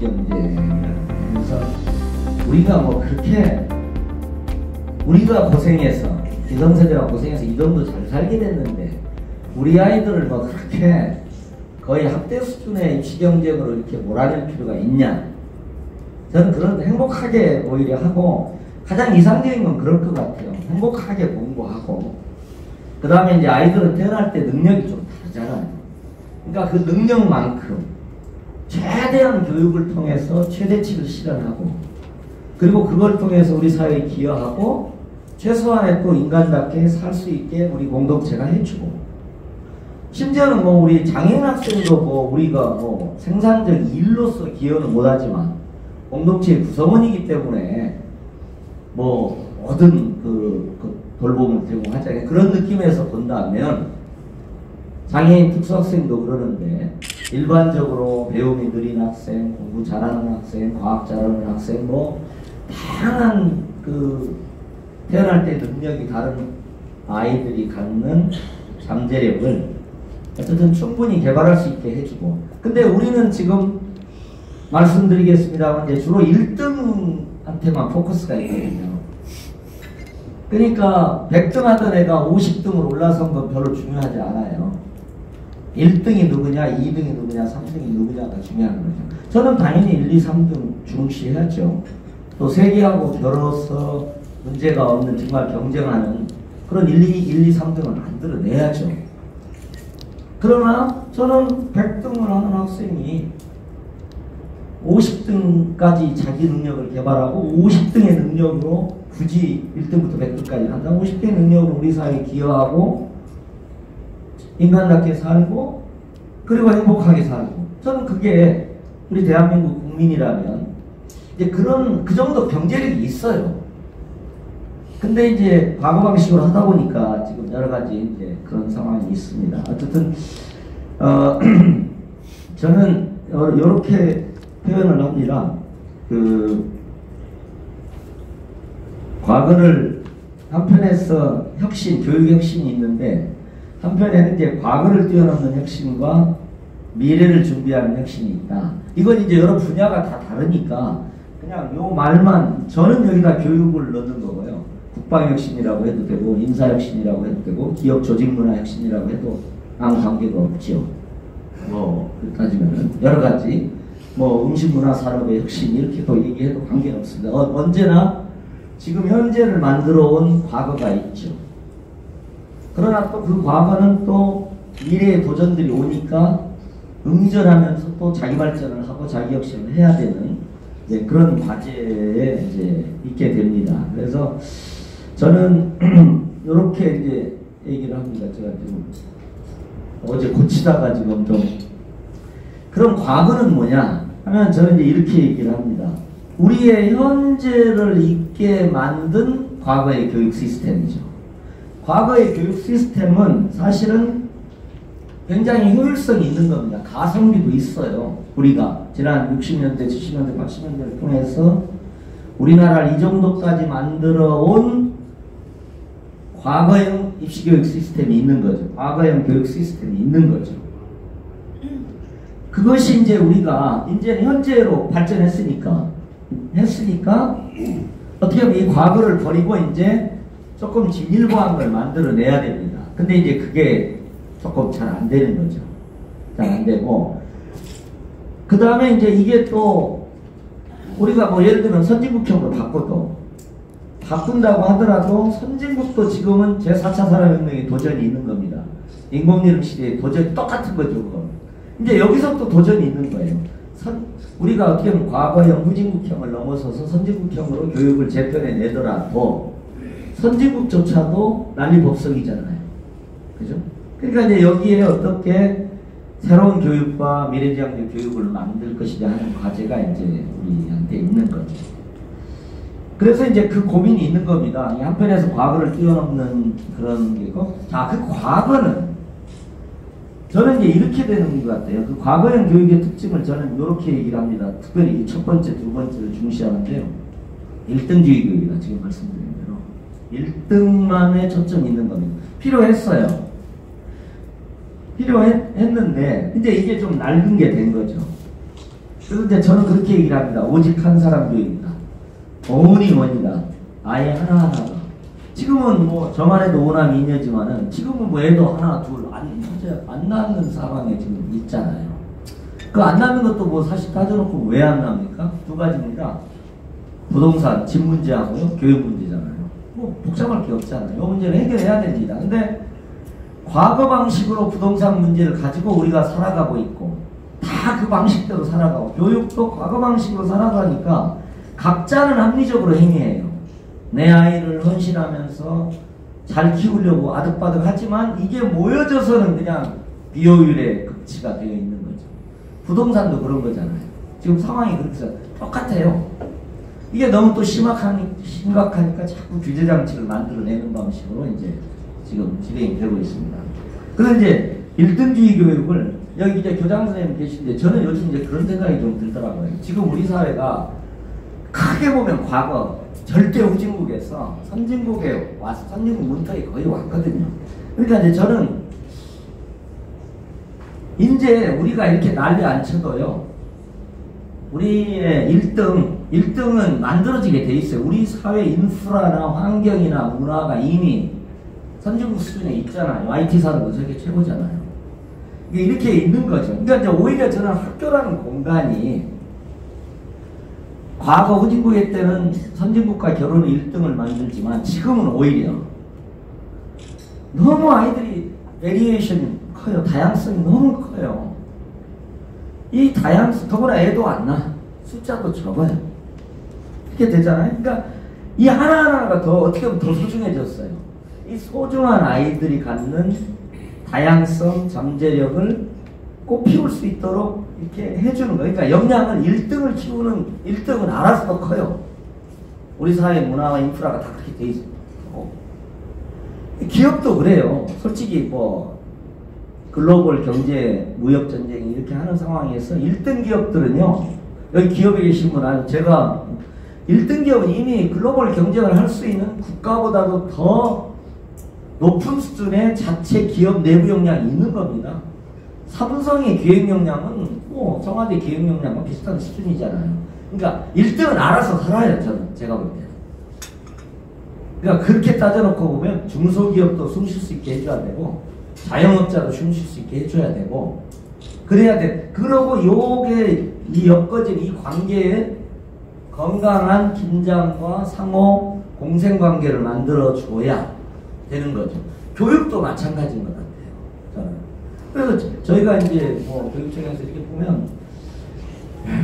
입시경제라는. 그래서 우리가 뭐 그렇게 우리가 고생해서 기성세대가 고생해서 이 정도 잘 살게 됐는데 우리 아이들을 뭐 그렇게 거의 학대 수준의 입시경쟁으로 이렇게 몰아낼 필요가 있냐? 저는 그런 행복하게 오히려 하고 가장 이상적인 건 그럴 것 같아요. 행복하게 공부하고 그 다음에 이제 아이들은 태어날 때 능력이 좀 다르잖아요. 그러니까 그 능력만큼 최대한 교육을 통해서 최대치를 실현하고 그리고 그걸 통해서 우리 사회에 기여하고 최소한의 또 인간답게 살 수 있게 우리 공동체가 해주고 심지어는 뭐 우리 장애인 학생도 뭐 우리가 뭐 생산적 일로서 기여는 못하지만 공동체의 구성원이기 때문에 뭐 모든 그 돌봄을 제공하잖아요. 그런 느낌에서 본다면 장애인 특수학생도 그러는데 일반적으로 배움이 느린 학생, 공부 잘하는 학생, 과학 잘하는 학생 뭐 다양한 그 태어날 때 능력이 다른 아이들이 갖는 잠재력을 어쨌든 충분히 개발할 수 있게 해주고 근데 우리는 지금 말씀드리겠습니다만 이제 주로 1등한테만 포커스가 있거든요. 그러니까 100등 하던 애가 50등으로 올라선 건 별로 중요하지 않아요. 1등이 누구냐, 2등이 누구냐, 3등이 누구냐가 중요한 거죠. 저는 당연히 1, 2, 3등 중시해야죠. 또 세계하고 겨뤄서 문제가 없는 정말 경쟁하는 그런 1, 2, 3등은 만들어내야죠. 그러나 저는 100등을 하는 학생이 50등까지 자기 능력을 개발하고 50등의 능력으로 굳이 1등부터 100등까지 한다면 50등의 능력으로 우리 사회에 기여하고 인간답게 살고 그리고 행복하게 살고 저는 그게 우리 대한민국 국민이라면 이제 그 정도 경제력이 있어요. 근데 이제 과거 방식으로 하다 보니까 지금 여러 가지 이제 그런 상황이 있습니다. 어쨌든 저는 이렇게 표현을 합니다. 과거를 한편에서 교육 혁신이 있는데 한편에는 이제 과거를 뛰어넘는 혁신과 미래를 준비하는 혁신이 있다. 이건 이제 여러 분야가 다 다르니까 그냥 요 말만 저는 여기다 교육을 넣는 거고요. 국방혁신이라고 해도 되고 인사혁신이라고 해도 되고 기업조직문화혁신이라고 해도 아무 관계가 없죠. 뭐 따지면은 여러 가지 뭐 음식문화산업의 혁신 이렇게 또 얘기해도 관계는 없습니다. 언제나 지금 현재를 만들어 온 과거가 있죠. 그러나 또 그 과거는 또 미래의 도전들이 오니까 응전하면서 또 자기 발전을 하고 자기 혁신을 해야 되는 그런 과제에 이제 있게 됩니다. 그래서 저는 이렇게 이제 얘기를 합니다. 제가 지금 어제 고치다가 지금 좀 그럼 과거는 뭐냐 하면 저는 이제 이렇게 얘기를 합니다. 우리의 현재를 있게 만든 과거의 교육 시스템이죠. 과거의 교육 시스템은 사실은 굉장히 효율성이 있는 겁니다. 가성비도 있어요. 우리가 지난 60년대, 70년대, 80년대를 통해서 우리나라를 이 정도까지 만들어 온 과거형 입시교육 시스템이 있는 거죠. 과거형 교육 시스템이 있는 거죠. 그것이 이제 우리가 이제 현재로 발전했으니까 어떻게 보면 이 과거를 버리고 이제 조금 진일보한 걸 만들어내야 됩니다. 근데 이제 그게 조금 잘 안 되는 거죠. 잘 안 되고 그 다음에 이제 이게 또 우리가 뭐 예를 들면 선진국형으로 바꾼다고 하더라도 선진국도 지금은 제4차 산업혁명의 도전이 있는 겁니다. 인공지능 시대의 도전이 똑같은 거죠. 그건. 이제 여기서 또 도전이 있는 거예요. 우리가 어떻게 보면 과거형 후진국형을 넘어서서 선진국형으로 교육을 재편해내더라도 선진국조차도 난리법석이잖아요. 그죠? 그러니까 이제 여기에 어떻게 새로운 교육과 미래지향적 교육을 만들 것이냐 하는 과제가 이제 우리한테 있는 거죠. 그래서 이제 그 고민이 있는 겁니다. 한편에서 과거를 뛰어넘는 그런 게고, 자, 그 과거는 저는 이제 이렇게 되는 것 같아요. 그 과거형 교육의 특징을 저는 이렇게 얘기를 합니다. 특별히 첫 번째, 두 번째를 중시하는데요. 1등주의 교육이다. 지금 말씀드린 대로. 1등만에 초점이 있는 겁니다. 필요했어요. 필요했는데 이제 이게 좀 낡은 게 된 거죠. 그래서 이제 저는 그렇게 얘기를 합니다. 오직 한 사람 교회입니다. only one이다. 아예 하나하나가. 지금은 뭐 저만 해도 오남 이녀지만은 지금은 뭐 애도 하나 둘 안 낳는 상황에 지금 있잖아요. 그 안 낳는 것도 뭐 사실 따져놓고 왜 안 낳습니까? 두 가지입니다. 부동산 집 문제하고요, 교육 문제잖아요. 뭐 복잡할 게 없잖아요. 이 문제를 해결해야 됩니다. 근데 과거 방식으로 부동산 문제를 가지고 우리가 살아가고 있고 다 그 방식대로 살아가고 교육도 과거 방식으로 살아가니까 각자는 합리적으로 행위해요. 내 아이를 헌신하면서 잘 키우려고 아득바득 하지만 이게 모여져서는 그냥 비효율의 극치가 되어 있는 거죠. 부동산도 그런 거잖아요. 지금 상황이 그렇게 똑같아요. 이게 너무 또 심각하니까 자꾸 규제장치를 만들어내는 방식으로 이제 지금 진행이 되고 있습니다. 그래서 이제 1등주의 교육을 여기 이제 교장 선생님 계신데 저는 요즘 이제 그런 생각이 좀 들더라고요. 지금 우리 사회가 크게 보면 과거 절대 후진국에서 선진국에 와서 선진국 문턱에 거의 왔거든요. 그러니까 이제 저는 이제 우리가 이렇게 난리 안 쳐도요. 우리의 1등은 만들어지게 돼 있어요. 우리 사회 인프라나 환경이나 문화가 이미 선진국 수준에 있잖아요. IT 산업은 세계 최고잖아요. 이게 이렇게 있는 거죠. 그러니까 이제 오히려 저는 학교라는 공간이 과거 후진국의 때는 선진국과 결혼을 1등을 만들지만 지금은 오히려 너무 아이들이 베리에이션이 커요. 다양성이 너무 커요. 이 다양성, 더구나 애도 안 나. 숫자도 적어요. 이렇게 되잖아요. 그러니까 이 하나하나가 더 어떻게 보면 더 소중해졌어요. 이 소중한 아이들이 갖는 다양성, 잠재력을 꽃피울 수 있도록 이렇게 해주는 거예요. 그러니까 역량은 1등을 키우는 1등은 알아서 더 커요. 우리 사회 문화와 인프라가 다 그렇게 돼 있어요. 기업도 그래요. 솔직히 뭐 글로벌 경제 무역 전쟁이 이렇게 하는 상황에서 1등 기업들은요. 여기 기업에 계신 분 아니면 제가 1등 기업은 이미 글로벌 경쟁을 할 수 있는 국가보다도 더 높은 수준의 자체 기업 내부 역량이 있는 겁니다. 삼성의 기획 역량은 뭐 청와대 기획 역량과 비슷한 수준이잖아요. 그러니까 1등은 알아서 살아요. 저는 제가 볼 때는. 그러니까 그렇게 따져놓고 보면 중소기업도 숨 쉴 수 있게 해줘야 되고 자영업자도 숨 쉴 수 있게 해줘야 되고 그래야 돼. 그러고 요게 이 엮어진 이 관계에 건강한 긴장과 상호 공생관계를 만들어줘야 되는 거죠. 교육도 마찬가지인 것 같아요. 저는. 그래서 저희가 이제 뭐 교육청에서 이렇게 보면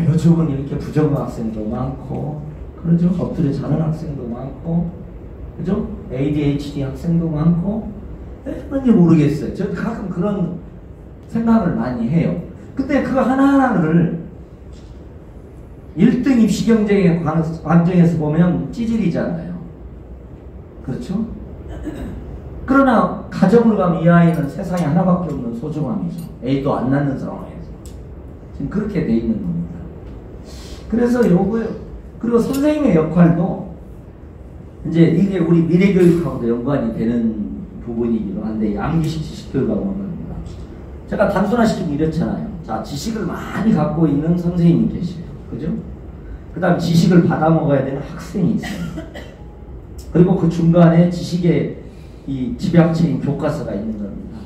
요즘은 이렇게 부정 학생도 많고 그러죠. 엎드려 자는 학생도 많고 그죠? ADHD 학생도 많고 왠지 모르겠어요. 저 가끔 그런 생각을 많이 해요. 근데 그거 하나하나를 1등 입시 경쟁의 관점에서 보면 찌질이잖아요. 그렇죠? 그러나 가정을 가면 이 아이는 세상에 하나밖에 없는 소중함이죠. 애도 안 낳는 상황에서. 지금 그렇게 돼 있는 겁니다. 그래서 요거 그리고 선생님의 역할도 이제 이게 우리 미래교육하고도 연관이 되는 부분이기도 한데 암기식 지식교육하고 연관입니다. 제가 단순화시키면 이렇잖아요. 자, 지식을 많이 갖고 있는 선생님이 계세요. 그죠? 그 다음 지식을 받아먹어야 되는 학생이 있어요. 그리고 그 중간에 지식의 이 집약체인 교과서가 있는 겁니다.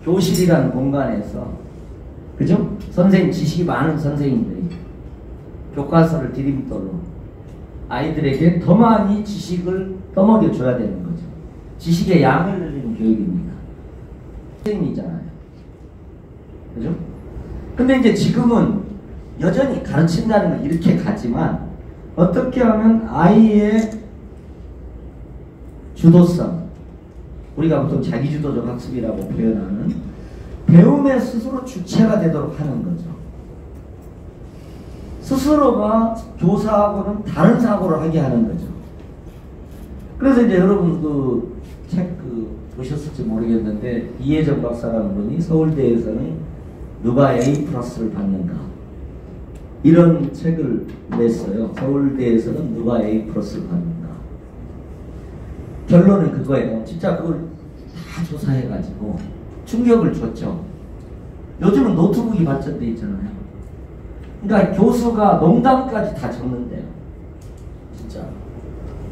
교실이라는 공간에서 그죠? 선생님, 지식이 많은 선생님들이 교과서를 디딤돌로 아이들에게 더 많이 지식을 떠먹여줘야 되는 거죠. 지식의 양을 늘리는 교육입니다. 선생님이잖아요. 그죠? 근데 이제 지금은 여전히 가르친다는 건 이렇게 가지만 어떻게 하면 아이의 주도성, 우리가 보통 자기주도적 학습이라고 표현하는 배움의 스스로 주체가 되도록 하는 거죠. 스스로가 교사하고는 다른 사고를 하게 하는 거죠. 그래서 이제 여러분 그 책 보셨을지 모르겠는데 이혜정 박사라는 분이 서울대에서는 누가 A+를 받는가 이런 책을 냈어요. 서울대에서는 누가 A+를 받는가. 결론은 그거예요. 진짜 그걸 다 조사해가지고 충격을 줬죠. 요즘은 노트북이 발전돼 있잖아요. 그러니까 교수가 농담까지 다 적는데요. 진짜.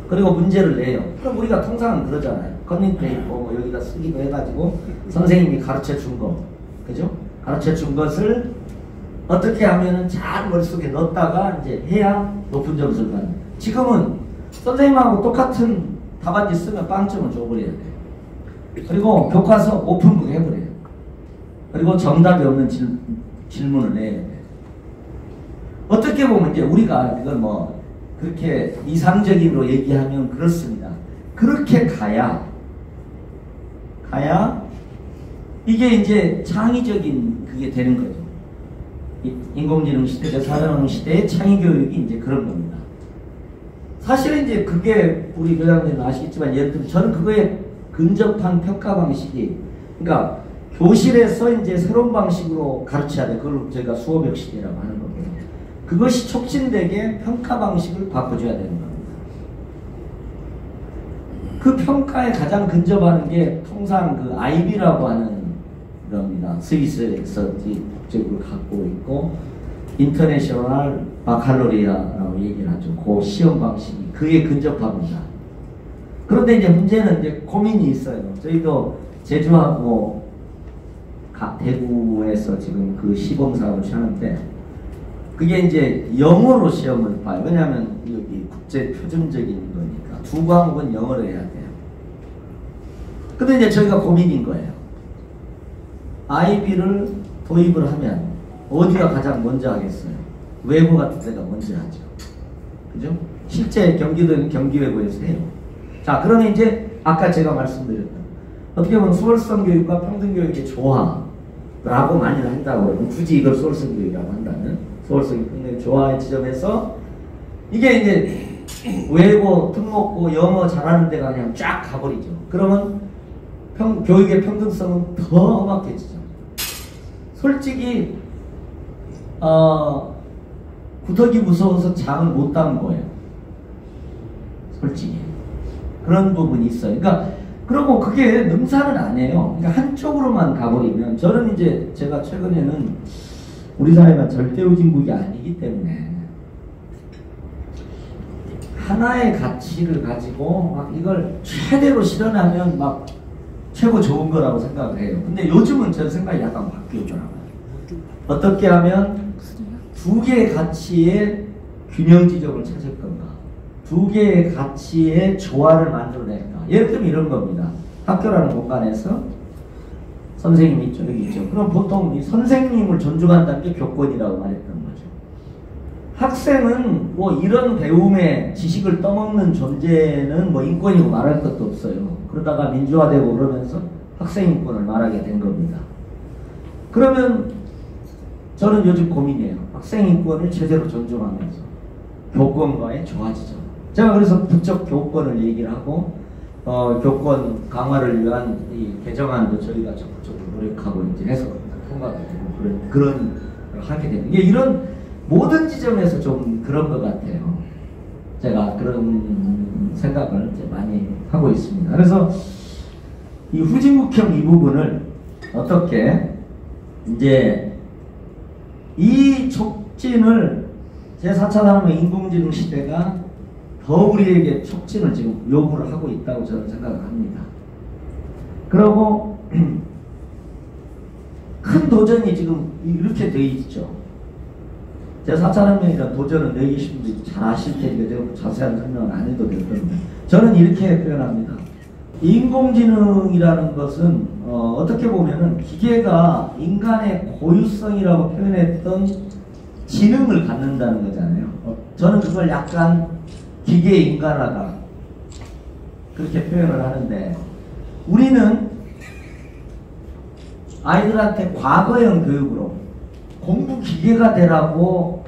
그리고 문제를 내요. 그럼 우리가 통상은 그러잖아요. 커닝페이퍼 뭐 여기다 쓰기도 해가지고 선생님이 가르쳐 준 거. 그죠? 가르쳐 준 것을 어떻게 하면은 잘 머릿속에 넣었다가 이제 해야 높은 점수를 받는. 지금은 선생님하고 똑같은 답안지 쓰면 빵점을 줘버려야 돼요. 그리고 교과서 오픈북 해버려요. 그리고 정답이 없는 질문을 내야 돼요. 어떻게 보면 이제 우리가 이걸 뭐 그렇게 이상적으로 얘기하면 그렇습니다. 그렇게 가야 이게 이제 창의적인 그게 되는 거죠. 인공지능 시대, 자연환경 시대의 창의 교육이 이제 그런 겁니다. 사실은 이제 그게 우리 교장님은 아시겠지만 예를 들면 저는 그거에 근접한 평가 방식이, 그러니까 교실에서 이제 새로운 방식으로 가르쳐야 돼. 그걸 저희가 수업역 시대라고 하는 거고요. 그것이 촉진되게 평가 방식을 바꿔줘야 되는 겁니다. 그 평가에 가장 근접하는 게 통상 그 IB라고 하는 겁니다. 스위스에서 국적을 갖고 있고 인터내셔널 바칼로리아라고 얘기를 하죠. 그 시험 방식이 그에 근접합니다. 그런데 이제 문제는 이제 고민이 있어요. 저희도 제주하고 대구에서 지금 그 시범사업을 하는데 그게 이제 영어로 시험을 봐요. 왜냐하면 여기 국제 표준적인 거니까 두 과목은 영어로 해야 돼요. 근데 이제 저희가 고민인 거예요. IB를 도입을 하면 어디가 가장 먼저 하겠어요? 외고 같은 데가 먼저 하죠. 그죠? 실제 경기도는 경기외고에서 해요. 자, 그러면 이제 아까 제가 말씀드렸던 어떻게 보면 수월성 교육과 평등 교육의 조화라고 많이 한다고 그러면 굳이 이걸 수월성 교육이라고 한다면 수월성 평등 조화의 지점에서 이게 이제 외고, 특목고, 영어 잘하는 데가 그냥 쫙 가버리죠. 그러면 교육의 평등성은 더 험악해지죠. 솔직히 구더기 무서워서 장을 못 딴 거예요. 솔직히 그런 부분이 있어요. 그러니까 그리고 그게 능사는 아니에요. 그러니까 한쪽으로만 가버리면 저는 이제 제가 최근에는 우리 사회가 절대우진국이 아니기 때문에 하나의 가치를 가지고 막 이걸 최대로 실현하면 막 최고 좋은 거라고 생각을 해요. 근데 요즘은 제 생각이 약간 바뀌었더라고요. 어떻게 하면 두 개의 가치의 균형 지점을 찾을 건가, 두 개의 가치의 조화를 만들어낼까. 예를 들면 이런 겁니다. 학교라는 공간에서 선생님이 있죠, 여기 있죠. 그럼 보통 이 선생님을 존중한다는 게 교권이라고 말했던 거죠. 학생은 뭐 이런 배움의 지식을 떠먹는 존재는 뭐 인권이고 말할 것도 없어요. 그러다가 민주화되고 그러면서 학생 인권을 말하게 된 겁니다. 그러면 저는 요즘 고민이에요. 학생 인권을 제대로 존중하면서 교권과의 조화지점. 제가 그래서 부쩍 교권을 얘기를 하고 교권 강화를 위한 이 개정안도 저희가 적극적으로 노력하고 이제 해서 통과가 되고 그런 하게 되는 이게 이런 모든 지점에서 좀 그런 것 같아요. 제가 그런 생각을 이제 많이 하고 있습니다. 그래서 이 후진국형 이 부분을 어떻게 이제 이 촉진을 제4차 산업의 인공지능 시대가 더 우리에게 촉진을 지금 요구를 하고 있다고 저는 생각을 합니다. 그리고 큰 도전이 지금 이렇게 되어 있죠. 제4차 산업이라는 도전은 여기 계신 분들이 잘 아실 테니까 제가 자세한 설명을 안 해도 될 겁니다. 저는 이렇게 표현합니다. 인공지능이라는 것은 어떻게 보면은 기계가 인간의 고유성이라고 표현했던 지능을 갖는다는 거잖아요. 저는 그걸 약간 기계 인간화다 그렇게 표현을 하는데 우리는 아이들한테 과거형 교육으로 공부 기계가 되라고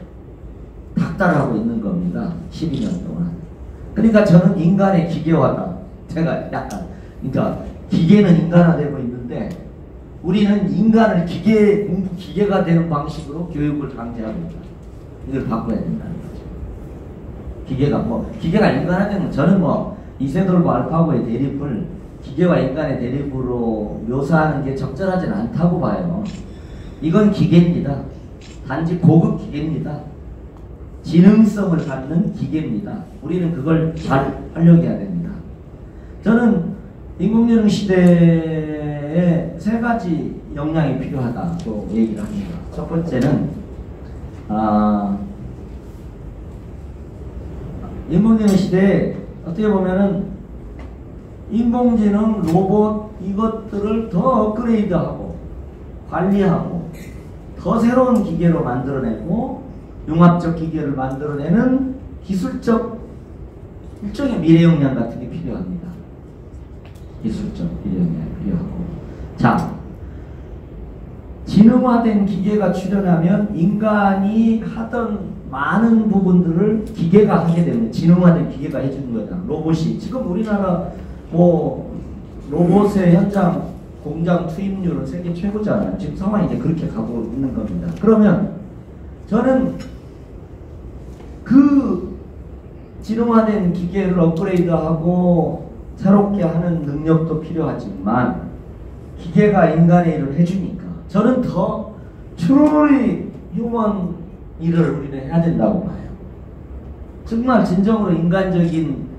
닥달하고 있는 겁니다. 12년 동안. 그러니까 저는 인간의 기계화다. 제가 약간 그러니까 기계는 인간화되고 있는데 우리는 인간을 공부 기계가 되는 방식으로 교육을 강제하고 있다. 이걸 바꿔야 된다는 거죠. 기계가 인간화되는 저는 뭐 이세돌과 알파고의 대립을 기계와 인간의 대립으로 묘사하는 게 적절하진 않다고 봐요. 이건 기계입니다. 단지 고급 기계입니다. 지능성을 갖는 기계입니다. 우리는 그걸 잘 활용해야 됩니다. 저는 인공지능 시대에 세 가지 역량이 필요하다고 얘기를 합니다. 첫 번째는 인공지능 시대에 어떻게 보면은 인공지능, 로봇 이것들을 더 업그레이드하고 관리하고 더 새로운 기계로 만들어내고 융합적 기계를 만들어내는 기술적 일종의 미래 역량 같은 게 필요합니다. 기술적 미래 역량이 필요하고, 자, 지능화된 기계가 출현하면 인간이 하던 많은 부분들을 기계가 하게 되면 지능화된 기계가 해주는 거잖아. 로봇이 지금 우리나라 뭐 로봇의 현장 공장 투입률은 세계 최고잖아요. 지금 상황이 이제 그렇게 가고 있는 겁니다. 그러면 저는 그 지능화된 기계를 업그레이드하고 새롭게 하는 능력도 필요하지만 기계가 인간의 일을 해주니까 저는 더 truly 휴먼 일을 우리는 해야 된다고 봐요. 정말 진정으로 인간적인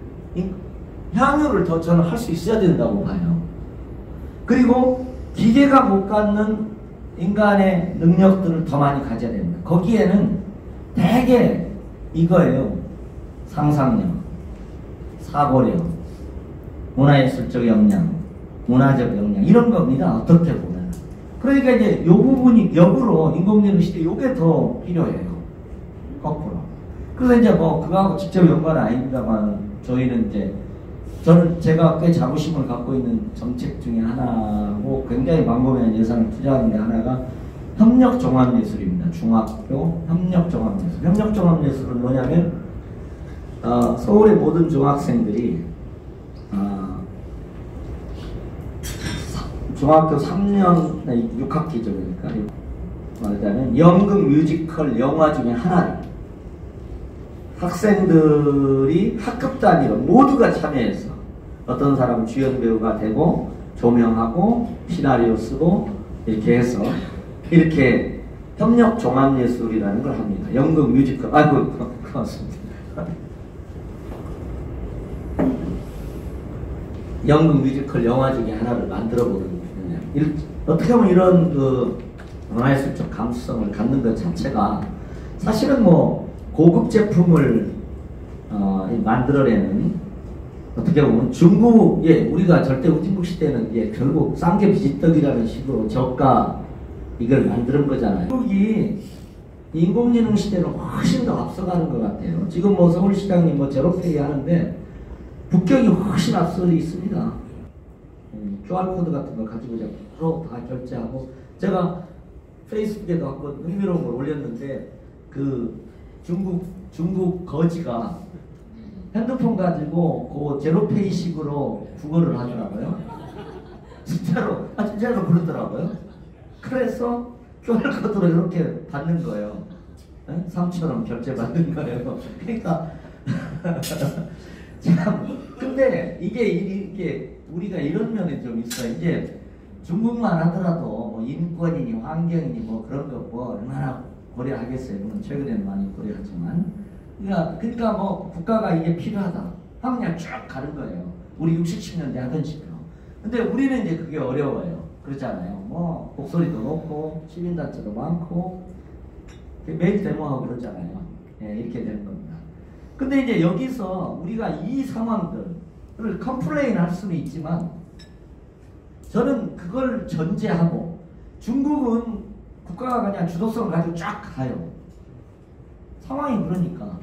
향유를 더 저는 할 수 있어야 된다고 봐요. 그리고 기계가 못 갖는 인간의 능력들을 더 많이 가져야 됩니다. 거기에는 대개 이거예요. 상상력, 사고력, 문화예술적 역량, 문화적 역량 이런 겁니다. 어떻게 보면. 그러니까 이제 이 부분이 역으로 인공지능 시대 이게 더 필요해요. 거꾸로. 그래서 이제 뭐 그거하고 직접 연관은 아닙니다만 저희는 이제 저는 제가 꽤 자부심을 갖고 있는 정책 중에 하나고 굉장히 광범위한 예산을 투자하는 데 하나가 협력종합예술입니다. 중학교 협력종합예술. 협력종합예술은 뭐냐면 서울의 모든 중학생들이 중학교 3년 6학기죠. 그러니까 말하자면 연극, 뮤지컬, 영화 중에 하나를 학생들이 학급 단위로 모두가 참여해서 어떤 사람은 주연 배우가 되고 조명하고 시나리오 쓰고 이렇게 해서 이렇게 협력 종합예술이라는 걸 합니다. 연극, 뮤지컬, 고맙습니다. 연극, 뮤지컬, 영화 중에 하나를 만들어 보는 거예요. 어떻게 보면 이런 그 문화예술적 감수성을 갖는 것 자체가 사실은 뭐 고급 제품을 만들어내는 어떻게 보면 중국에 우리가 절대 후진국 시대는 결국 쌍계 비지떡이라는 식으로 저가 이걸 만드는 거잖아요. 중국이 인공지능 시대는 훨씬 더 앞서가는 것 같아요. 지금 뭐 서울시장님 뭐 제로페이 하는데 북경이 훨씬 앞서 있습니다. QR코드 같은 거 가지고 바로 다 결제하고 제가 페이스북에도 한번 흥미로운 걸 올렸는데 그 중국 거지가 핸드폰 가지고 그 제로페이식으로 국어를 하더라고요. 진짜로 그러더라고요. 그래서 QR코드로 이렇게 받는 거예요. 3,000원 결제 받는 거예요. 그러니까 참 근데 이게 우리가 이런 면이 좀 있어. 이제 중국만 하더라도 뭐 인권이니 환경이니 뭐 그런 거 뭐 얼마나 고려하겠어요. 물론 최근에는 많이 고려하지만 그러니까 뭐 국가가 이게 필요하다 하면 그냥 쭉 가는 거예요. 우리 60, 70년대 하던 식으로. 근데 우리는 이제 그게 어려워요. 그렇잖아요. 뭐 목소리도 높고 시민단체도 많고 매일 데모하고 그러잖아요. 이렇게 되는 겁니다. 근데 이제 여기서 우리가 이 상황들을 컴플레인 할 수는 있지만 저는 그걸 전제하고 중국은 국가가 그냥 주도성을 가지고 쫙 가요. 상황이 그러니까.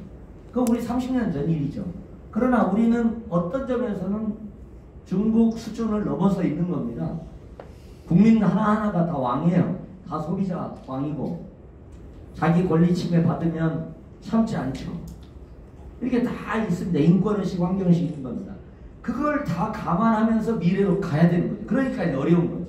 그건 우리 30년 전 일이죠. 그러나 우리는 어떤 점에서는 중국 수준을 넘어서 있는 겁니다. 국민 하나하나가 다 왕이에요. 다 소비자 왕이고 자기 권리 침해 받으면 참지 않죠. 이렇게 다 있습니다. 인권의식, 환경의식이 있는 겁니다. 그걸 다 감안하면서 미래로 가야 되는 거죠. 그러니까 어려운 거죠.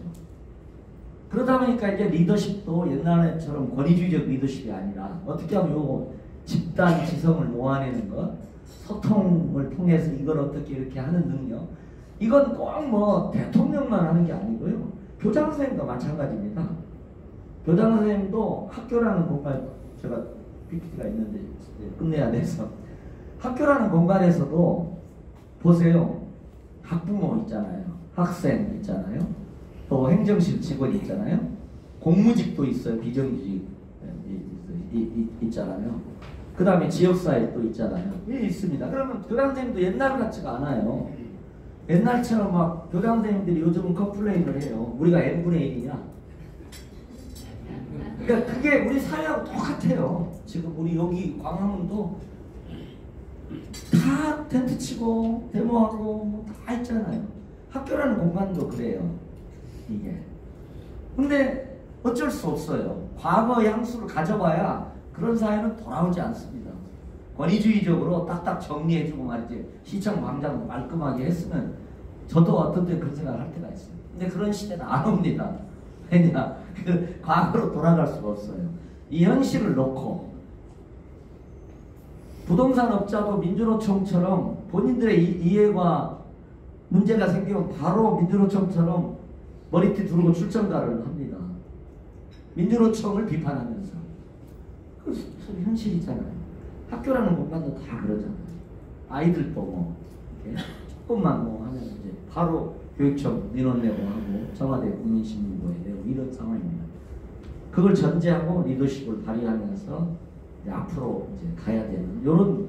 그러다 보니까 이제 리더십도 옛날처럼 권위주의적 리더십이 아니라 어떻게 하면 요 집단 지성을 모아내는 것, 소통을 통해서 이걸 어떻게 이렇게 하는 능력, 이건 꼭 뭐 대통령만 하는 게 아니고요. 교장 선생님도 마찬가지입니다. 교장 선생님도 학교라는 공간, 제가 PPT가 있는데 끝내야 돼서 학교라는 공간에서도 보세요. 학부모 있잖아요. 학생 있잖아요. 또 행정실 직원 있잖아요. 공무직도 있어요. 비정규직 있잖아요. 그 다음에 지역사회 또 있잖아요. 있습니다. 그러면 교장 선생님도 옛날 같지가 않아요. 옛날처럼 막 교장 선생님들이 요즘은 컴플레인을 해요. 우리가 n분의 1이냐? 그러니까 그게 우리 사회하고 똑같아요. 지금 우리 여기 광화문도 다 텐트 치고 데모하고 다 있잖아요. 학교라는 공간도 그래요. 이게. 근데 어쩔 수 없어요. 과거 향수를 가져봐야 그런 사회는 돌아오지 않습니다. 권위주의적으로 딱딱 정리해주고 말이지 시청 광장 말끔하게 했으면 저도 어떤 때 그런 생각을 할 때가 있어요. 근데 그런 시대는 안 옵니다. 왜냐? 그 과거로 돌아갈 수가 없어요. 이 현실을 놓고 부동산 업자도 민주노총처럼 본인들의 이해가 문제가 생기면 바로 민주노총처럼 머리띠 두르고 출정가를 합니다. 민주노총을 비판하면서. 그 현실이잖아요. 학교라는 공간도 다 그러잖아요. 아이들도 뭐 이렇게 조금만 뭐 하면 이제 바로 교육청 민원 내고 하고 청와대 국민신문고에 내고 이런 상황입니다. 그걸 전제하고 리더십을 발휘하면서 이제 앞으로 이제 가야 되는 이런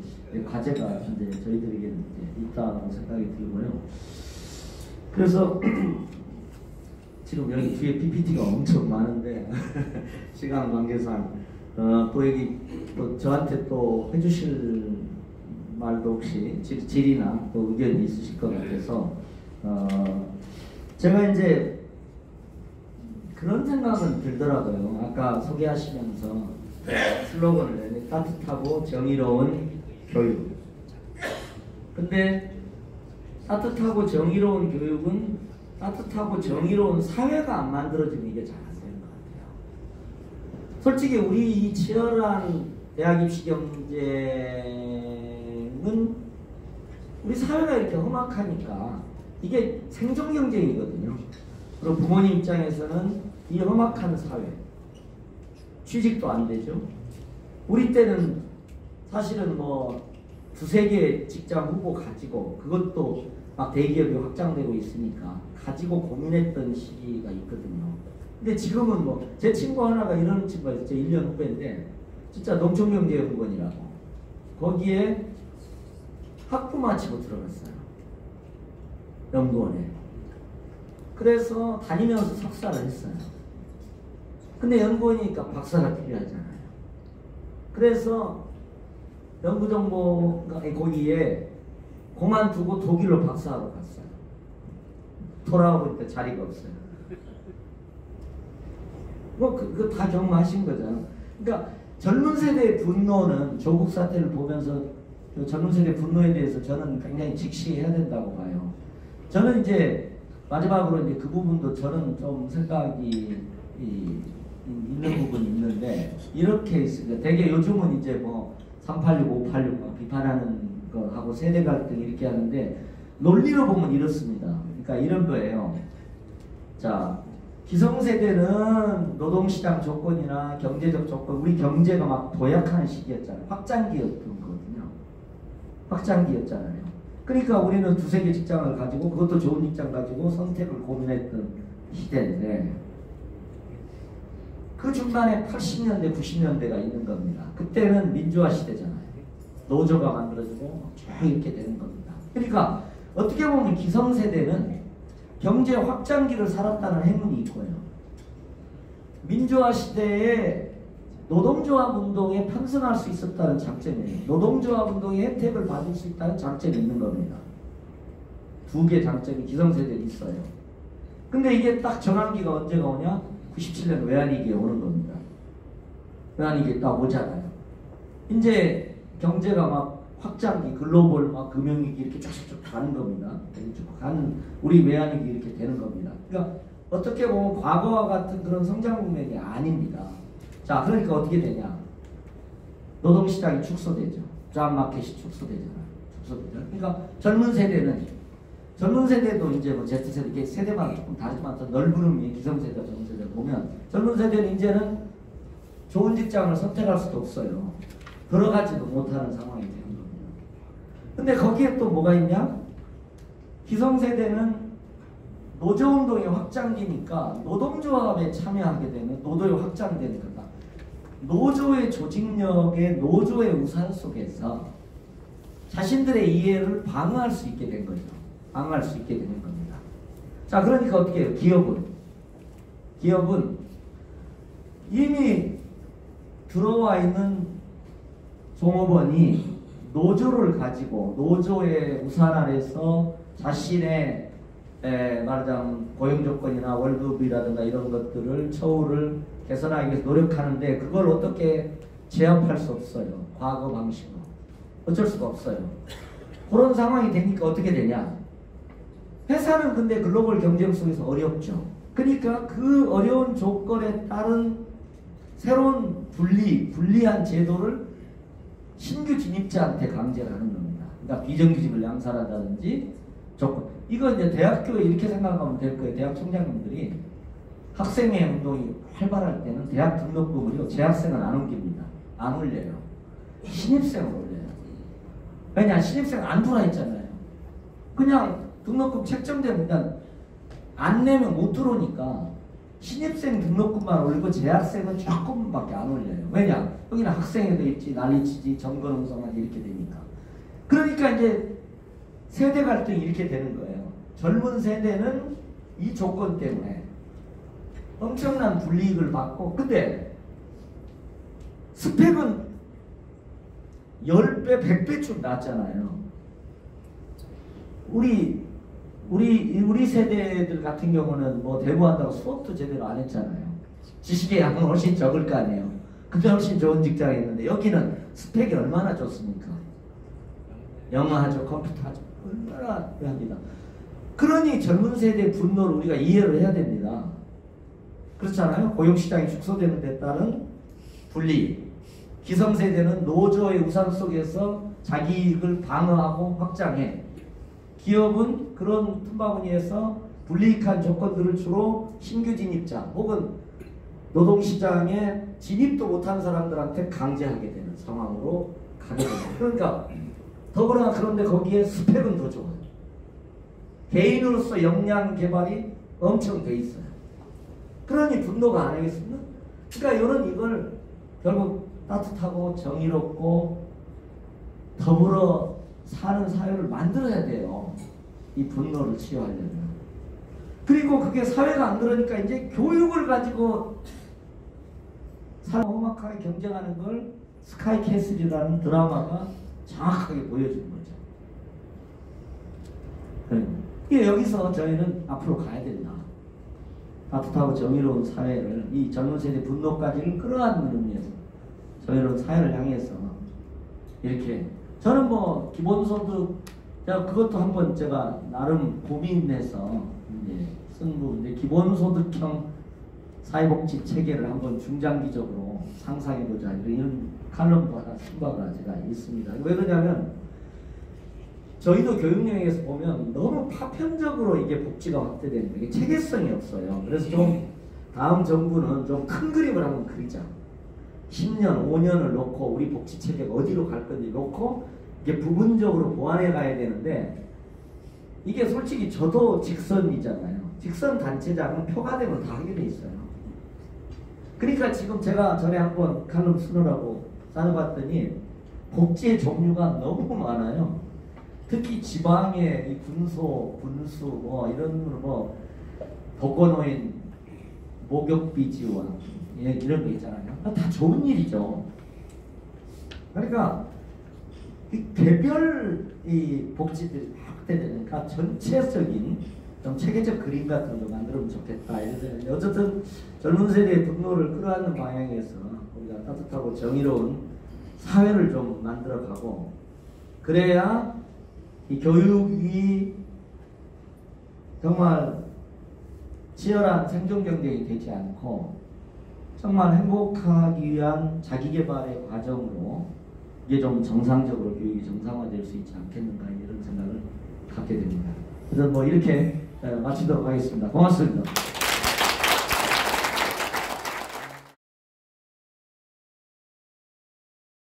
과제가 이제 저희들에게 이제 있다고 생각이 들고요. 그래서 지금 여기 뒤에 PPT가 엄청 많은데 시간 관계상 또 여기 또 저한테 또 해주실 말도 혹시 질의나 또 의견이 있으실 것 같아서 제가 이제 그런 생각은 들더라고요. 아까 소개하시면서 슬로건을 내는 따뜻하고 정의로운 교육. 근데 따뜻하고 정의로운 교육은 따뜻하고 정의로운 사회가 안 만들어지면 이게 잘 안 되는 것 같아요. 솔직히 우리 이 치열한 대학 입시 경쟁은 우리 사회가 이렇게 험악하니까 이게 생존 경쟁이거든요. 그리고 부모님 입장에서는 이 험악한 사회, 취직도 안 되죠. 우리 때는 사실은 뭐 두세 개 직장 후보 가지고 그것도 막 대기업이 확장되고 있으니까 가지고 고민했던 시기가 있거든요. 근데 지금은 뭐 제 친구 하나가 이런 친구가 있어요. 제 1년 후배인데 진짜 농촌경제연구원이라고 거기에 학부 마치고 들어갔어요. 연구원에. 그래서 다니면서 석사를 했어요. 근데 연구원이니까 박사가 필요하잖아요. 그래서 연구정보 거기에 그만두고 독일로 박사하러 갔어요. 돌아와 보니까 자리가 없어요. 뭐 그거 다 경험하신 거잖아요. 그러니까 젊은 세대의 분노는 조국 사태를 보면서 그 젊은 세대 분노에 대해서 저는 굉장히 직시해야 된다고 봐요. 저는 이제 마지막으로 이제 그 부분도 저는 좀 생각이 있는 부분이 있는데 이렇게 있습니다. 되게 요즘은 이제 뭐 386, 586 비판하는 거하고 세대 갈등 이렇게 하는데 논리로 보면 이렇습니다. 그러니까 이런 거예요. 자, 기성세대는 노동시장 조건이나 경제적 조건, 우리 경제가 막 도약하는 시기였잖아요. 확장기였던 거거든요. 확장기였잖아요. 그러니까 우리는 두세 개 직장을 가지고 그것도 좋은 직장 가지고 선택을 고민했던 시대인데 그 중간에 80년대, 90년대가 있는 겁니다. 그때는 민주화 시대잖아요. 노조가 만들어지고 쭉 이렇게 되는 겁니다. 그러니까 어떻게 보면 기성세대는 경제 확장기를 살았다는 행운이 있고요. 민주화 시대에 노동조합 운동에 편승할 수 있었다는 장점이에요. 노동조합 운동의 혜택을 받을 수 있다는 장점이 있는 겁니다. 두 개 장점이 기성세대에 있어요. 근데 이게 딱 전환기가 언제가 오냐? 97년 외환위기에 오는 겁니다. 외환위기에 딱 오잖아요. 이제 경제가 막 확장기, 글로벌 막 금융위기 이렇게 쭉쭉 가는 겁니다. 쭉 가는 우리 외환위기 이렇게 되는 겁니다. 그러니까 어떻게 보면 과거와 같은 그런 성장 국면이 아닙니다. 자, 그러니까 어떻게 되냐? 노동시장이 축소되죠. 잡마켓이 축소되잖아요. 축소되죠. 그러니까 젊은 세대는 젊은 세대도 이제 뭐 Z세대, 이게 세대마다 조금 다르지만 더 넓은 의미의 기성세대와 젊은 세대를 보면 젊은 세대는 이제는 좋은 직장을 선택할 수도 없어요. 들어가지도 못하는 상황이 되는 겁니다. 근데 거기에 또 뭐가 있냐? 기성세대는 노조운동이 확장기니까 노동조합에 참여하게 되면 노동이 확장되는 거다. 노조의 조직력의 노조의 우산 속에서 자신들의 이해를 방어할 수 있게 된 거죠. 방어할 수 있게 되는 겁니다. 자, 그러니까 어떻게 해요? 기업은 이미 들어와 있는 종업원이 노조를 가지고 노조의 우산 아래서 자신의 말하자면 고용조건이나 월급이라든가 이런 것들을 처우를 개선하기 위해서 노력하는데 그걸 어떻게 제압할 수 없어요. 과거 방식으로. 어쩔 수가 없어요. 그런 상황이 되니까 어떻게 되냐. 회사는 근데 글로벌 경쟁 속에서 어렵죠. 그러니까 그 어려운 조건에 따른 새로운 불리한 제도를 신규 진입자한테 강제를 하는 겁니다. 그러니까 비정규직을 양산한다든지 조건. 이거 이제 대학교에 이렇게 생각하면 될 거예요. 대학 총장님들이 학생회 운동이 활발할 때는 대학 등록금을요, 재학생은 안 옮깁니다. 안 올려요. 신입생을 올려요. 왜냐? 신입생 안 들어와 있잖아요. 그냥 등록금 책정되면 안 내면 못 들어오니까 신입생 등록금만 올리고 재학생은 조금밖에 안 올려요. 왜냐? 여기는 학생회도 있지, 난리치지, 정거농성하지 이렇게 되니까. 그러니까 이제 세대 갈등이 이렇게 되는 거예요. 젊은 세대는 이 조건 때문에 엄청난 불이익을 받고, 근데 스펙은 10배, 100배쯤 낮잖아요. 우리 세대들 같은 경우는 뭐 대부한다고 수업도 제대로 안 했잖아요. 지식의 양은 훨씬 적을 거 아니에요. 근데 훨씬 좋은 직장에 있는데 여기는 스펙이 얼마나 좋습니까? 영어 하죠, 컴퓨터 하죠. 얼마나 합니다. 그러니 젊은 세대의 분노를 우리가 이해를 해야 됩니다. 그렇잖아요. 고용시장이 축소되는 데 따른 분리. 기성세대는 노조의 우산 속에서 자기 이익을 방어하고 확장해. 기업은 그런 틈바구니에서 불이익한 조건들을 주로 신규 진입자 혹은 노동시장에 진입도 못한 사람들한테 강제하게 되는 상황으로 가게 됩니다. 그러니까 더불어나 그런데 거기에 스펙은 더 좋아요. 개인으로서 역량 개발이 엄청 돼 있어요. 그러니 분노가 안 하겠습니까? 그러니까 이걸 결국 따뜻하고 정의롭고 더불어 사는 사회를 만들어야 돼요. 이 분노를 치유하려면. 그리고 그게 사회가 안 그러니까 이제 교육을 가지고 험악하게 경쟁하는 걸 스카이캐슬이라는 드라마가 정확하게 보여주는 거죠. 그러니까 여기서 저희는 앞으로 가야 된다. 따뜻하고 정의로운 사회를, 이 젊은 세대 분노까지를 끌어안는 의미에서 저희는 사회를 향해서 이렇게, 저는 뭐 기본소득, 그것도 한번 제가 나름 고민해서 이제 쓴 부분인데, 기본소득형 사회복지 체계를 한번 중장기적으로 상상해보자, 이런 칼럼도 하나 쓴 바가 제가 있습니다. 왜 그러냐면 저희도 교육영역에서 보면 너무 파편적으로 이게 복지가 확대되는 거예요. 이게 체계성이 없어요. 그래서 좀 다음 정부는 좀 큰 그림을 한번 그리자. 10년, 5년을 놓고 우리 복지 체계가 어디로 갈 건지 놓고 이게 부분적으로 보완해 가야 되는데, 이게 솔직히 저도 직선이잖아요. 직선 단체장은 표가대로 다 하게 돼 있어요. 그러니까 지금 제가 전에 한번 칼럼 쓰느라고 따져봤더니 복지의 종류가 너무 많아요. 특히 지방의 이 군소, 군수 뭐 이런 뭐 독거노인 목욕비 지원 이런 거 있잖아요. 다 좋은 일이죠. 그러니까 이 개별 이 복지들이 확대되니까 전체적인 좀 체계적 그림 같은 거 만들면 좋겠다. 이래서 어쨌든 젊은 세대의 분노를 끌어안는 방향에서 우리가 따뜻하고 정의로운 사회를 좀 만들어가고, 그래야 이 교육이 정말 치열한 생존 경쟁이 되지 않고 정말 행복하기 위한 자기개발의 과정으로 이게 좀 정상적으로 교육이 정상화될 수 있지 않겠는가, 이런 생각을 갖게 됩니다. 그래서 뭐 이렇게 마치도록 하겠습니다. 고맙습니다.